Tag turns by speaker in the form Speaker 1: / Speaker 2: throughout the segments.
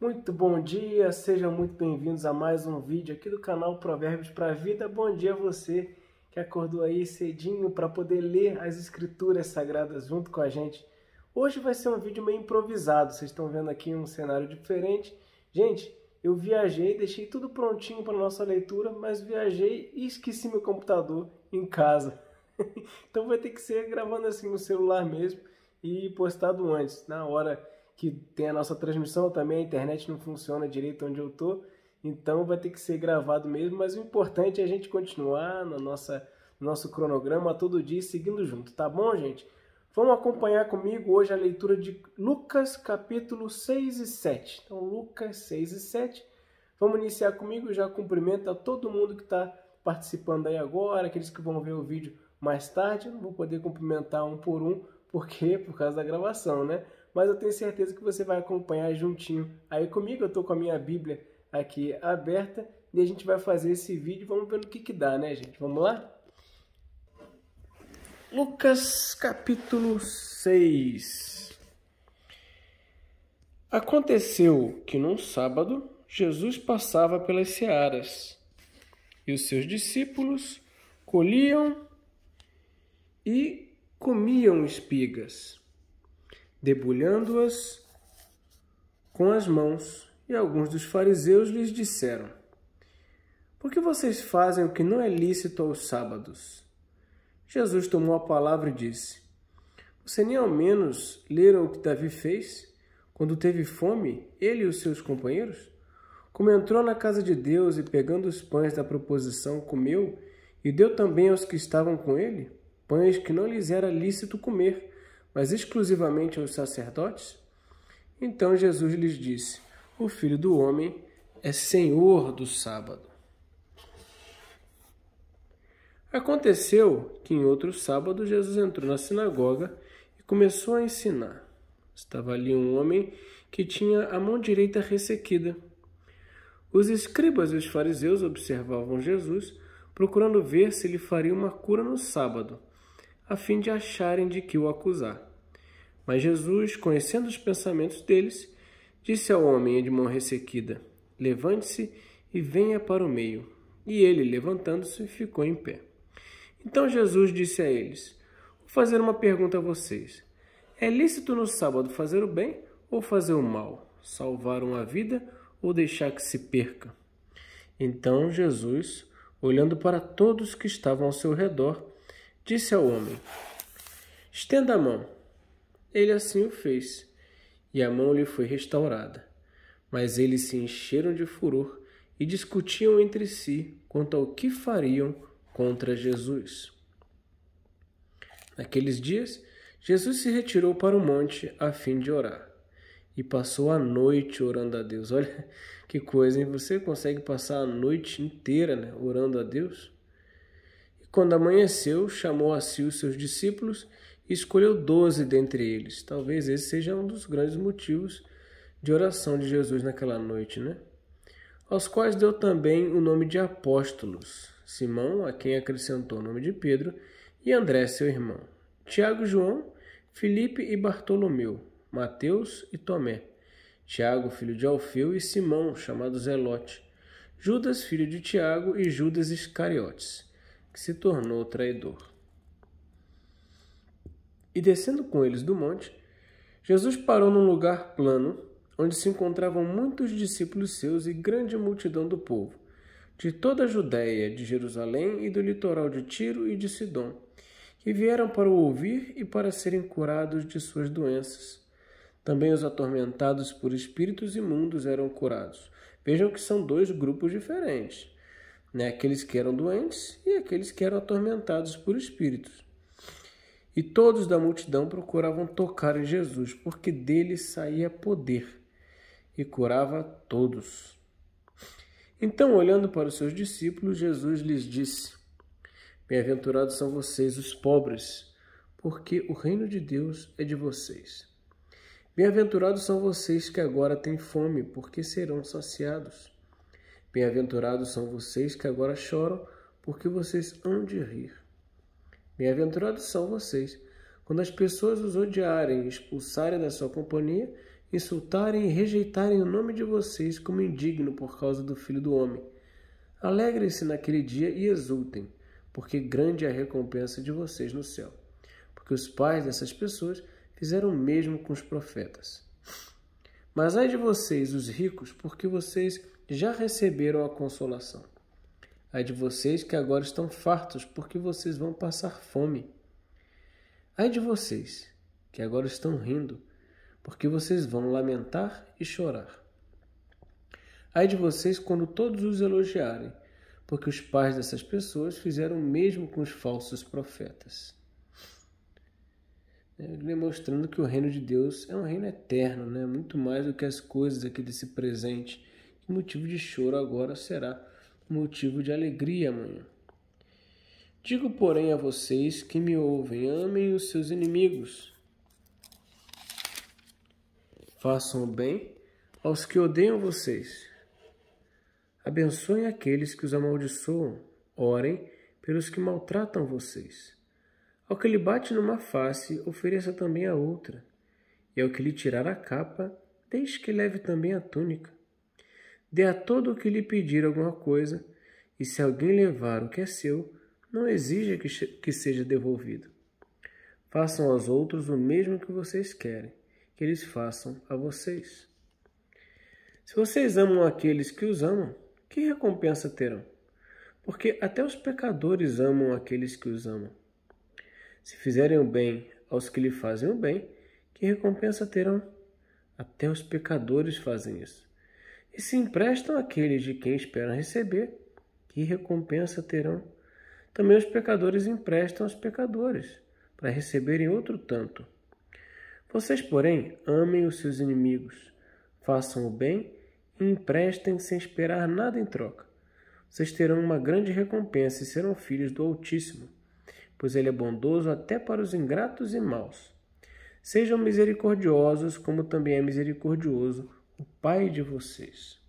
Speaker 1: Muito bom dia, sejam muito bem-vindos a mais um vídeo aqui do canal Provérbios para a Vida. Bom dia a você que acordou aí cedinho para poder ler as escrituras sagradas junto com a gente. Hoje vai ser um vídeo meio improvisado, vocês estão vendo aqui um cenário diferente. Gente, eu viajei, deixei tudo prontinho para nossa leitura, mas viajei e esqueci meu computador em casa. Então vai ter que ser gravando assim no celular mesmo e postado antes, na hora que tem a nossa transmissão também, a internet não funciona direito onde eu tô, então vai ter que ser gravado mesmo, mas o importante é a gente continuar no nosso cronograma todo dia seguindo junto, tá bom, gente? Vamos acompanhar comigo hoje a leitura de Lucas capítulo 6 e 7. Então, Lucas 6 e 7. Vamos iniciar comigo, já cumprimento a todo mundo que está participando aí agora, aqueles que vão ver o vídeo mais tarde. Eu não vou poder cumprimentar um por um, porque por causa da gravação, né? Mas eu tenho certeza que você vai acompanhar juntinho aí comigo. Eu estou com a minha Bíblia aqui aberta e a gente vai fazer esse vídeo. Vamos ver no que dá, né, gente? Vamos lá? Lucas capítulo 6. Aconteceu que num sábado Jesus passava pelas searas e os seus discípulos colhiam e comiam espigas, debulhando-as com as mãos, e alguns dos fariseus lhes disseram: por que vocês fazem o que não é lícito aos sábados? Jesus tomou a palavra e disse: você nem ao menos leram o que Davi fez, quando teve fome, ele e os seus companheiros? Como entrou na casa de Deus e, pegando os pães da proposição, comeu, e deu também aos que estavam com ele, pães que não lhes era lícito comer, mas exclusivamente aos sacerdotes? Então Jesus lhes disse: o Filho do Homem é Senhor do sábado. Aconteceu que em outro sábado Jesus entrou na sinagoga e começou a ensinar. Estava ali um homem que tinha a mão direita ressequida. Os escribas e os fariseus observavam Jesus, procurando ver se lhe faria uma cura no sábado, a fim de acharem de que o acusar. Mas Jesus, conhecendo os pensamentos deles, disse ao homem de mão ressequida: levante-se e venha para o meio. E ele, levantando-se, ficou em pé. Então Jesus disse a eles: vou fazer uma pergunta a vocês. É lícito no sábado fazer o bem ou fazer o mal? Salvar uma vida ou deixar que se perca? Então Jesus, olhando para todos que estavam ao seu redor, disse ao homem: estenda a mão. Ele assim o fez, e a mão lhe foi restaurada. Mas eles se encheram de furor e discutiam entre si quanto ao que fariam contra Jesus. Naqueles dias, Jesus se retirou para o monte a fim de orar, e passou a noite orando a Deus. Olha que coisa, hein? Você consegue passar a noite inteira, né, orando a Deus? E quando amanheceu, chamou a si os seus discípulos e escolheu 12 dentre eles. Talvez esse seja um dos grandes motivos de oração de Jesus naquela noite, né? Aos quais deu também o nome de apóstolos: Simão, a quem acrescentou o nome de Pedro, e André, seu irmão, Tiago, João, Filipe e Bartolomeu, Mateus e Tomé, Tiago, filho de Alfeu, e Simão, chamado Zelote, Judas, filho de Tiago, e Judas Iscariotes, que se tornou traidor. E descendo com eles do monte, Jesus parou num lugar plano, onde se encontravam muitos discípulos seus e grande multidão do povo, de toda a Judéia, de Jerusalém e do litoral de Tiro e de Sidom, que vieram para o ouvir e para serem curados de suas doenças. Também os atormentados por espíritos imundos eram curados. Vejam que são dois grupos diferentes, né? Aqueles que eram doentes e aqueles que eram atormentados por espíritos. E todos da multidão procuravam tocar em Jesus, porque dele saía poder, e curava todos. Então, olhando para os seus discípulos, Jesus lhes disse: bem-aventurados são vocês, os pobres, porque o reino de Deus é de vocês. Bem-aventurados são vocês que agora têm fome, porque serão saciados. Bem-aventurados são vocês que agora choram, porque vocês hão de rir. Bem-aventurados são vocês, quando as pessoas os odiarem e expulsarem da sua companhia insultarem e rejeitarem o nome de vocês como indigno por causa do Filho do Homem. Alegrem-se naquele dia e exultem, porque grande é a recompensa de vocês no céu. Porque os pais dessas pessoas fizeram o mesmo com os profetas. Mas ai de vocês, os ricos, porque vocês já receberam a consolação. Ai de vocês que agora estão fartos, porque vocês vão passar fome. Ai de vocês que agora estão rindo, porque vocês vão lamentar e chorar. Ai de vocês quando todos os elogiarem, porque os pais dessas pessoas fizeram o mesmo com os falsos profetas. Demonstrando que o reino de Deus é um reino eterno, muito mais do que as coisas aqui desse presente. Que motivo de choro agora será motivo de alegria amanhã. Digo, porém, a vocês que me ouvem, amem os seus inimigos. Façam o bem aos que odeiam vocês. Abençoem aqueles que os amaldiçoam. Orem pelos que maltratam vocês. Ao que lhe bate numa face, ofereça também a outra. E ao que lhe tirar a capa, deixe que leve também a túnica. Dê a todo o que lhe pedir alguma coisa, e se alguém levar o que é seu, não exija que seja devolvido. Façam aos outros o mesmo que vocês querem que eles façam a vocês. Se vocês amam aqueles que os amam, que recompensa terão? Porque até os pecadores amam aqueles que os amam. Se fizerem o bem aos que lhe fazem o bem, que recompensa terão? Até os pecadores fazem isso. E se emprestam àqueles de quem esperam receber, que recompensa terão? Também os pecadores emprestam aos pecadores, para receberem outro tanto. Vocês, porém, amem os seus inimigos, façam o bem e emprestem sem esperar nada em troca. Vocês terão uma grande recompensa e serão filhos do Altíssimo, pois ele é bondoso até para os ingratos e maus. Sejam misericordiosos, como também é misericordioso o Pai de vocês.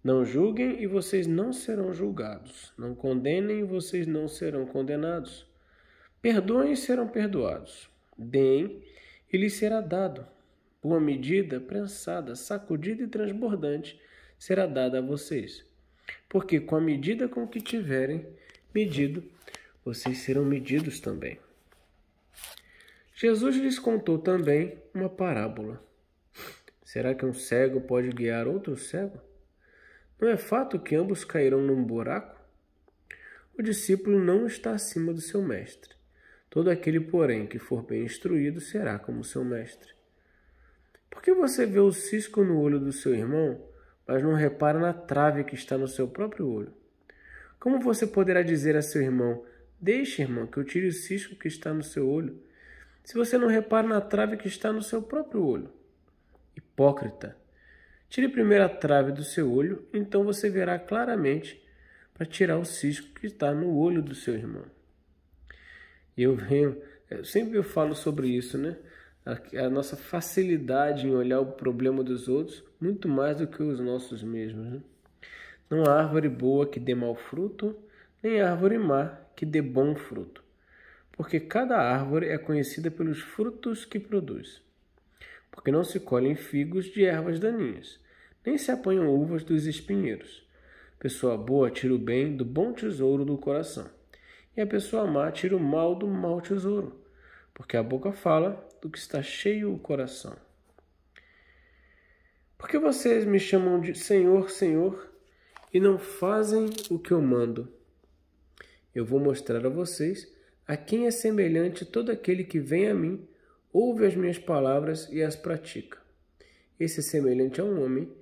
Speaker 1: Não julguem e vocês não serão julgados. Não condenem e vocês não serão condenados. Perdoem e serão perdoados. Deem e lhes será dado. Boa medida, prensada, sacudida e transbordante será dada a vocês. Porque com a medida com que tiverem medido, vocês serão medidos também. Jesus lhes contou também uma parábola. Será que um cego pode guiar outro cego? Não é fato que ambos cairão num buraco? O discípulo não está acima do seu mestre. Todo aquele, porém, que for bem instruído será como seu mestre. Por que você vê o cisco no olho do seu irmão, mas não repara na trave que está no seu próprio olho? Como você poderá dizer a seu irmão: deixe, irmão, que eu tire o cisco que está no seu olho, se você não repara na trave que está no seu próprio olho? Hipócrita! Tire primeiro a trave do seu olho, então você verá claramente para tirar o cisco que está no olho do seu irmão. E eu sempre falo sobre isso, A nossa facilidade em olhar o problema dos outros, muito mais do que os nossos mesmos, Não há árvore boa que dê mau fruto, nem árvore má que dê bom fruto, porque cada árvore é conhecida pelos frutos que produz. Porque não se colhem figos de ervas daninhas, nem se apanham uvas dos espinheiros. Pessoa boa tira o bem do bom tesouro do coração, e a pessoa má tira o mal do mau tesouro, porque a boca fala do que está cheio o coração. Por que vocês me chamam de Senhor, Senhor, e não fazem o que eu mando? Eu vou mostrar a vocês a quem é semelhante todo aquele que vem a mim, ouve as minhas palavras e as pratica. Esse é semelhante a um homem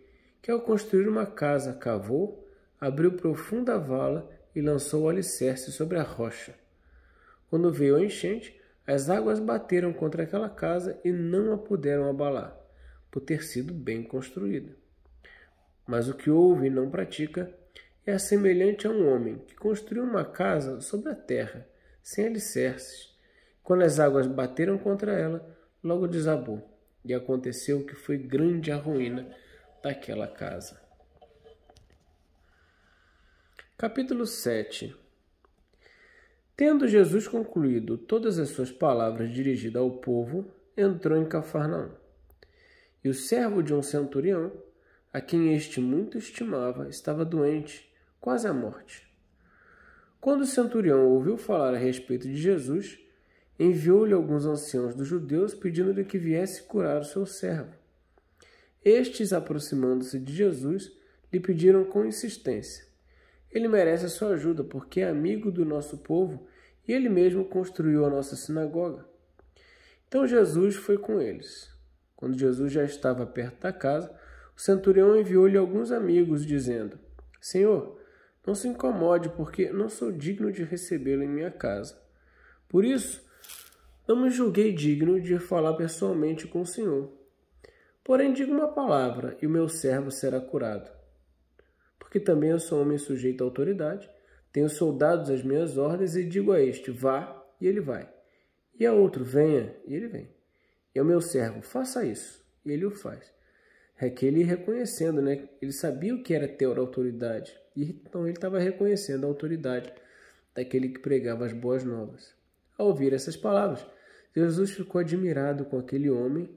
Speaker 1: que, ao construir uma casa, cavou, abriu profunda vala e lançou o alicerce sobre a rocha. Quando veio a enchente, as águas bateram contra aquela casa e não a puderam abalar, por ter sido bem construída. Mas o que ouve e não pratica é semelhante a um homem que construiu uma casa sobre a terra, sem alicerces. Quando as águas bateram contra ela, logo desabou, e aconteceu que foi grande a ruína daquela casa. Capítulo 7. Tendo Jesus concluído todas as suas palavras dirigidas ao povo, entrou em Cafarnaum. E o servo de um centurião, a quem este muito estimava, estava doente, quase à morte. Quando o centurião ouviu falar a respeito de Jesus, enviou-lhe alguns anciãos dos judeus, pedindo-lhe que viesse curar o seu servo. Estes, aproximando-se de Jesus, lhe pediram com insistência: ele merece a sua ajuda, porque é amigo do nosso povo e ele mesmo construiu a nossa sinagoga. Então Jesus foi com eles. Quando Jesus já estava perto da casa, o centurião enviou-lhe alguns amigos, dizendo: Senhor, não se incomode, porque não sou digno de recebê-lo em minha casa. Por isso, não me julguei digno de falar pessoalmente com o Senhor. Porém, diga uma palavra, e o meu servo será curado. Porque também eu sou homem sujeito à autoridade, tenho soldados às minhas ordens, e digo a este: vá, e ele vai. E a outro: venha, e ele vem. E ao meu servo: faça isso, e ele o faz. É que ele reconhecendo, né? Ele sabia o que era ter autoridade, e então ele estava reconhecendo a autoridade daquele que pregava as boas novas. Ao ouvir essas palavras, Jesus ficou admirado com aquele homem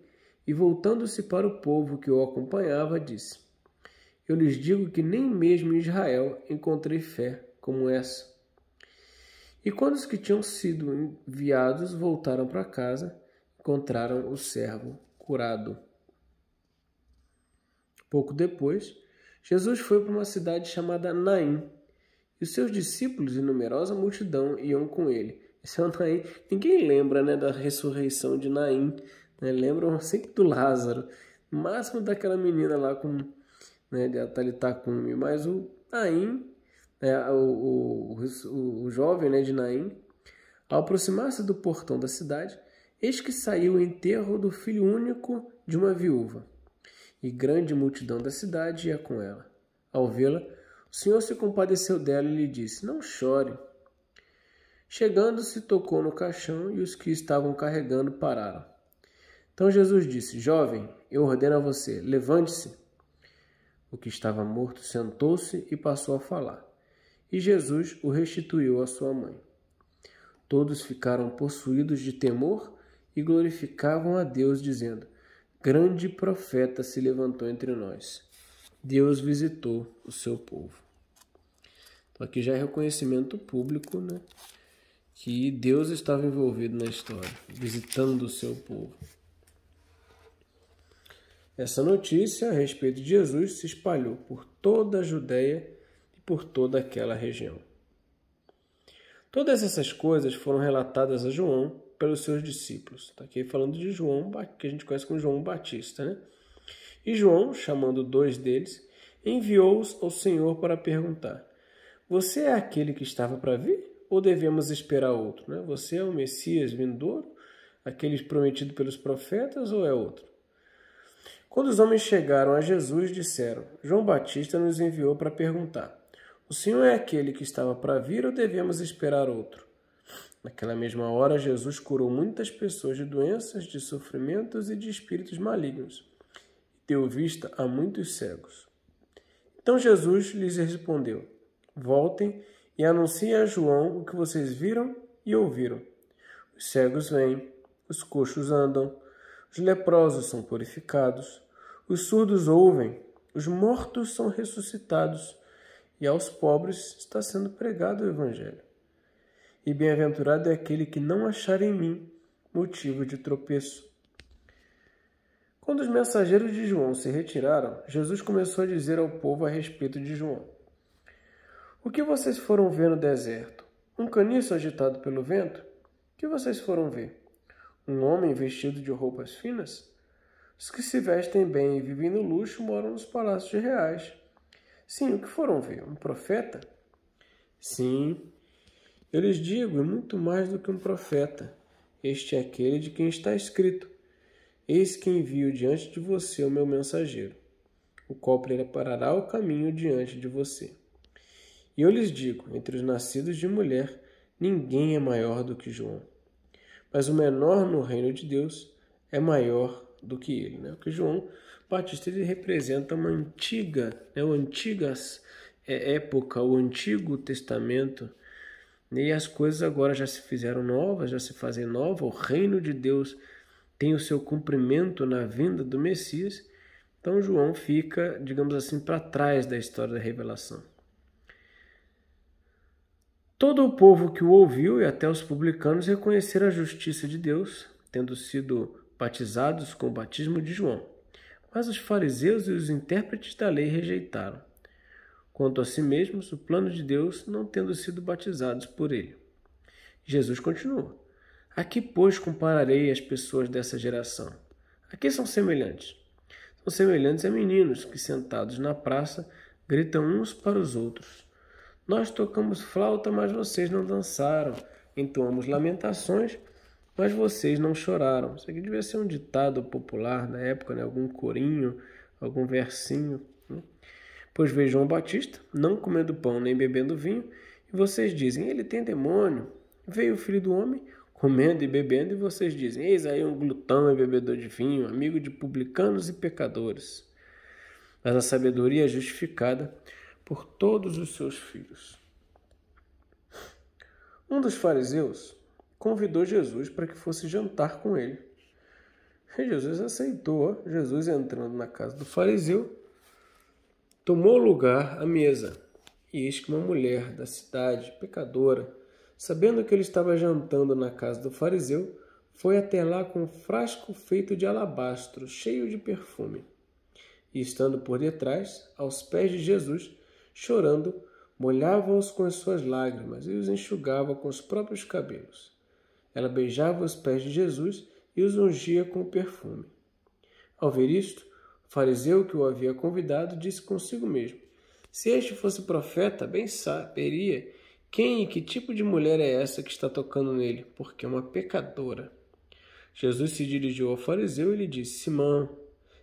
Speaker 1: e, voltando-se para o povo que o acompanhava, disse: eu lhes digo que nem mesmo em Israel encontrei fé como essa. E quando os que tinham sido enviados voltaram para casa, encontraram o servo curado. Pouco depois, Jesus foi para uma cidade chamada Naim, e os seus discípulos e numerosa multidão iam com ele. Esse é o Naim. Ninguém lembra, né, da ressurreição de Naim, né? Lembram sempre do Lázaro, no máximo daquela menina lá com, né, de Talitacumi, mas o Naim, né, o jovem, né, de Naim, ao aproximar-se do portão da cidade, eis que saiu o enterro do filho único de uma viúva, e grande multidão da cidade ia com ela. Ao vê-la, o Senhor se compadeceu dela e lhe disse: não chore. Chegando-se, tocou no caixão, e os que estavam carregando pararam. Então Jesus disse: jovem, eu ordeno a você, levante-se. O que estava morto sentou-se e passou a falar. E Jesus o restituiu à sua mãe. Todos ficaram possuídos de temor e glorificavam a Deus, dizendo: grande profeta se levantou entre nós. Deus visitou o seu povo. Então aqui já é reconhecimento público, né, que Deus estava envolvido na história, visitando o seu povo. Essa notícia a respeito de Jesus se espalhou por toda a Judéia e por toda aquela região. Todas essas coisas foram relatadas a João pelos seus discípulos. Está aqui falando de João, que a gente conhece como João Batista, né? E João, chamando 2 deles, enviou-os ao Senhor para perguntar: você é aquele que estava para vir? Ou devemos esperar outro? Né? Você é o Messias vindouro, aquele prometido pelos profetas, ou é outro? Quando os homens chegaram a Jesus, disseram: João Batista nos enviou para perguntar: o Senhor é aquele que estava para vir ou devemos esperar outro? Naquela mesma hora, Jesus curou muitas pessoas de doenças, de sofrimentos e de espíritos malignos, e deu vista a muitos cegos. Então Jesus lhes respondeu: voltem e anunciem a João o que vocês viram e ouviram. Os cegos vêm, os coxos andam, os leprosos são purificados, os surdos ouvem, os mortos são ressuscitados, e aos pobres está sendo pregado o Evangelho. E bem-aventurado é aquele que não achar em mim motivo de tropeço. Quando os mensageiros de João se retiraram, Jesus começou a dizer ao povo a respeito de João: o que vocês foram ver no deserto? Um caniço agitado pelo vento? O que vocês foram ver? Um homem vestido de roupas finas? Os que se vestem bem e vivem no luxo moram nos palácios reais. Sim, o que foram ver? Um profeta? Sim, eu lhes digo, é muito mais do que um profeta. Este é aquele de quem está escrito: eis que envio diante de você o meu mensageiro, o qual preparará o caminho diante de você. E eu lhes digo, entre os nascidos de mulher, ninguém é maior do que João. Mas o menor no reino de Deus é maior do que ele. Né? Porque João Batista ele representa uma antiga época, o Antigo Testamento. E as coisas agora já se fizeram novas, já se fazem novas. O reino de Deus tem o seu cumprimento na vinda do Messias, então João fica, digamos assim, para trás da história da revelação. Todo o povo que o ouviu e até os publicanos reconheceram a justiça de Deus, tendo sido batizados com o batismo de João. Mas os fariseus e os intérpretes da lei rejeitaram, quanto a si mesmos, o plano de Deus, não tendo sido batizados por ele. Jesus continuou: a que, pois, compararei as pessoas dessa geração? A que são semelhantes? São semelhantes a meninos que, sentados na praça, gritam uns para os outros: nós tocamos flauta, mas vocês não dançaram. Entoamos lamentações, mas vocês não choraram. Isso aqui devia ser um ditado popular na época, né? Algum corinho, algum versinho. Né? Pois vejo João Batista, não comendo pão nem bebendo vinho, e vocês dizem: ele tem demônio. Veio o Filho do Homem, comendo e bebendo, e vocês dizem: eis aí um glutão e bebedor de vinho, amigo de publicanos e pecadores. Mas a sabedoria é justificada por todos os seus filhos. Um dos fariseus convidou Jesus para que fosse jantar com ele. E Jesus aceitou. Jesus, entrando na casa do fariseu, tomou lugar à mesa. E eis que uma mulher da cidade, pecadora, sabendo que ele estava jantando na casa do fariseu, foi até lá com um frasco feito de alabastro, cheio de perfume. E estando por detrás, aos pés de Jesus, chorando, molhava-os com as suas lágrimas e os enxugava com os próprios cabelos. Ela beijava os pés de Jesus e os ungia com o perfume. Ao ver isto, o fariseu que o havia convidado disse consigo mesmo: se este fosse profeta, bem saberia quem e que tipo de mulher é essa que está tocando nele, porque é uma pecadora. Jesus se dirigiu ao fariseu e lhe disse: Simão,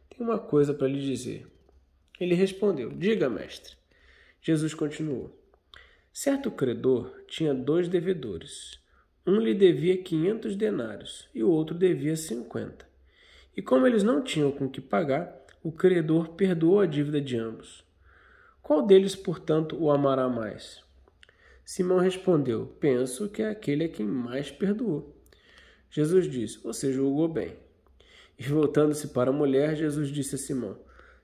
Speaker 1: tenho uma coisa para lhe dizer. Ele respondeu: diga, mestre. Jesus continuou: certo credor tinha 2 devedores. Um lhe devia 500 denários e o outro devia 50. E como eles não tinham com que pagar, o credor perdoou a dívida de ambos. Qual deles, portanto, o amará mais? Simão respondeu: penso que é aquele a quem mais perdoou. Jesus disse: você julgou bem. E voltando-se para a mulher, Jesus disse a Simão: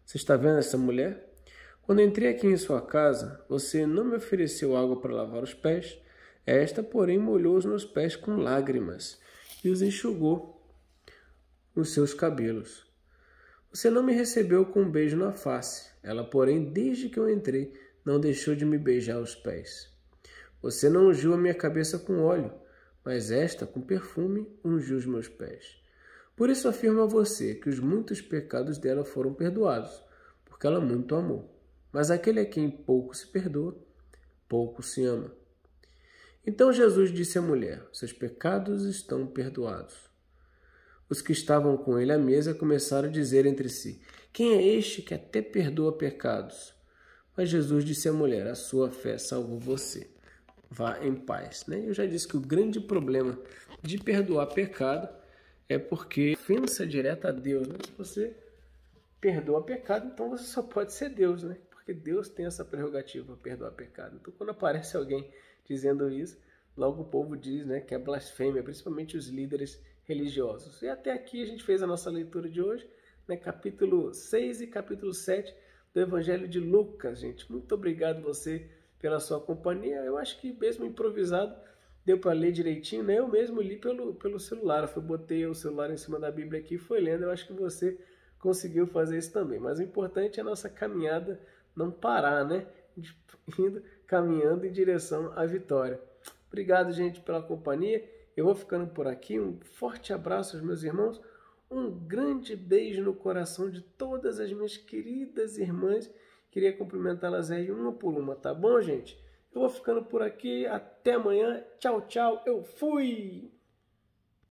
Speaker 1: você está vendo essa mulher? Quando entrei aqui em sua casa, você não me ofereceu água para lavar os pés. Esta, porém, molhou os meus pés com lágrimas e os enxugou os seus cabelos. Você não me recebeu com um beijo na face. Ela, porém, desde que eu entrei, não deixou de me beijar os pés. Você não ungiu a minha cabeça com óleo, mas esta, com perfume, ungiu os meus pés. Por isso afirmo a você que os muitos pecados dela foram perdoados, porque ela muito amou. Mas aquele a quem pouco se perdoa, pouco se ama. Então Jesus disse à mulher: seus pecados estão perdoados. Os que estavam com ele à mesa começaram a dizer entre si: quem é este que até perdoa pecados? Mas Jesus disse à mulher: a sua fé salvou você. Vá em paz. Eu já disse que o grande problema de perdoar pecado é porque ofensa direta a Deus. Se você perdoa pecado, então você só pode ser Deus, porque Deus tem essa prerrogativa, perdoar pecado. Então, quando aparece alguém dizendo isso, logo o povo diz que é blasfêmia, principalmente os líderes religiosos. E até aqui a gente fez a nossa leitura de hoje, capítulo 6 e capítulo 7 do Evangelho de Lucas, gente. Muito obrigado você pela sua companhia. Eu acho que mesmo improvisado deu para ler direitinho, Eu mesmo li pelo celular. Eu botei o celular em cima da Bíblia aqui e fui lendo. Eu acho que você conseguiu fazer isso também. Mas o importante é a nossa caminhada não parar, Indo, caminhando em direção à vitória. Obrigado, gente, pela companhia. Eu vou ficando por aqui. Um forte abraço aos meus irmãos. Um grande beijo no coração de todas as minhas queridas irmãs. Queria cumprimentá-las aí uma por uma, tá bom, gente? Eu vou ficando por aqui. Até amanhã. Tchau, tchau. Eu fui!